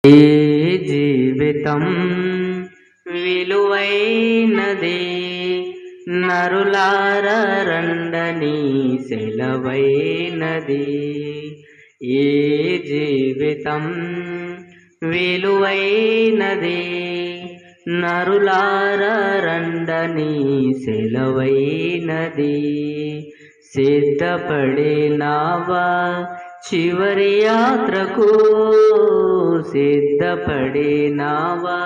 ఈ జీవితం విలువైనది, నరులారా రండని సెలవైనది. ఈ జీవితం విలువైనది, నరులారా రండని సెలవైనది. సిద్ధపడినావా చివరి యాత్రకు, సిద్ధపడినావా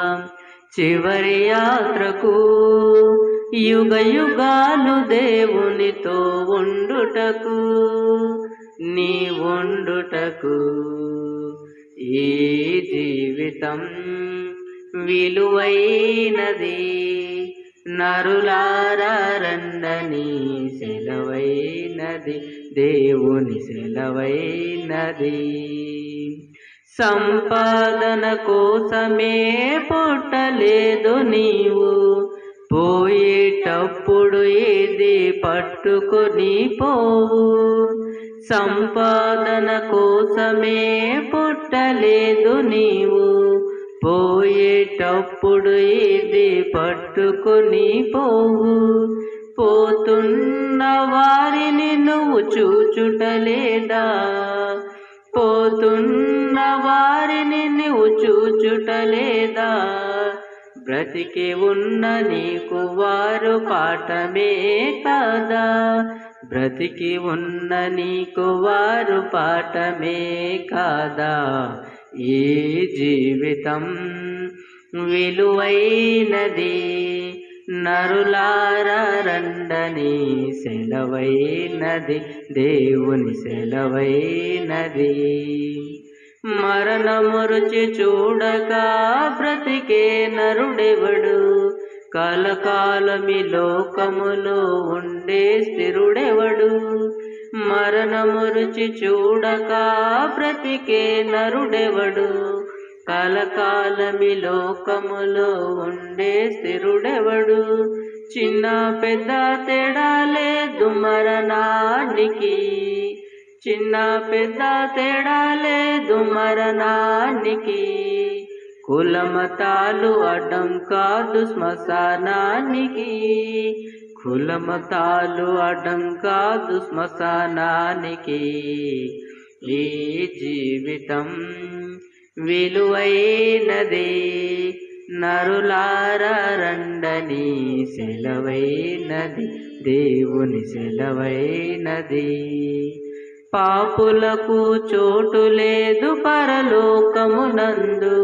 చివరి యాత్రకు, యుగ యుగాలు దేవునితో ఉండుటకు, నీ ఉండుటకు. ఈ జీవితం విలువైనది, నరులారా రండని సెలవైనది, దేవుని సెలవైనది. సంపాదన కోసమే పుట్టలేదు నీవు, పోయేటప్పుడు ఏది పట్టుకొని పోవు. సంపాదన కోసమే పుట్టలేదు నీవు, పోయేటప్పుడు ఏది పట్టుకొని పోవు. పోతున్న వారిని నువ్వు చూచుటలేదా, పోతున్న వారిని నువ్వు చూచుటలేదా. బ్రతికి ఉన్న నీకు వారు పాఠమే కాదా, బ్రతికి ఉన్న నీకు వారు పాఠమే కాదా. ఈ జీవితం విలువైనది, నరులారా రండని సెలవైనది, దేవుని సెలవైనది. మరణము రుచి చూడక బ్రతికే నరుడెవడు, కలకాలమి లోకములో ఉండే స్థిరుడెవడు. మరణము రుచి చూడక బ్రతికే నరుడెవడు, కలకాలమి లోకములో ఉండే స్థిరుడెవడు. చిన్న పెద్ద తేడా లేదు మరణానికి, చిన్న పెద్ద తేడా లేదు మరణానికి. కులమతాలు అడ్డం కాదు శ్మశానానికి, కులమతాలు అడ్డం కాదు శ్మశానానికి. ఈ జీవితం విలువైనది, నరులారా రండని సెలవైనది, దేవుని సెలవైనది. పాపులకు చోటు లేదు పరలోకమునందు,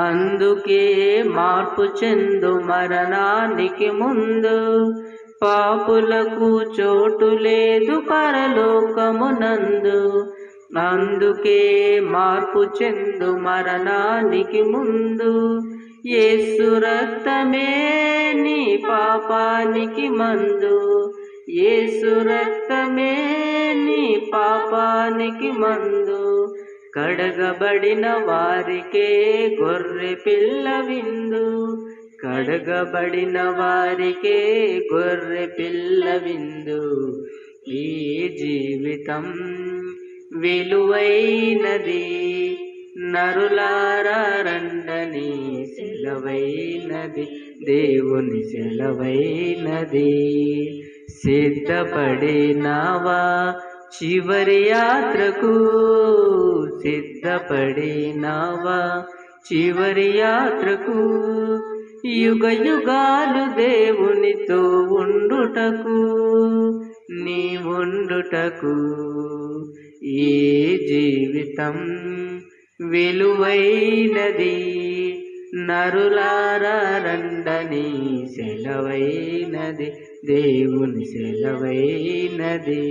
అందుకే మార్పు చెందు మరణానికి ముందు. పాపులకు చోటు లేదు పరలోకమునందు, అందుకే మార్పు చెందు మరణానికి ముందు. యేసు రక్తమే నీ పాపానికి మందు, యేసు రక్తమే నీ పాపానికి మందు. కడగబడిన వారికే గొర్రె పిల్ల విందు, కడగబడిన వారికే గొర్రె పిల్ల విందు. ఈ జీవితం విలువైనది, నరులారా రండని సెలవైనది, దేవుని సెలవైనది. సిద్ధపడినావా చివరి యాత్రకు, సిద్ధపడినావా చివరి యాత్రకు, యుగ యుగాలు దేవునితో ఉండుటకు, నీ ఉండుటకు. ఈ జీవితం విలువైనది, నరులారా రండని సెలవైనది, దేవుని సెలవైనది.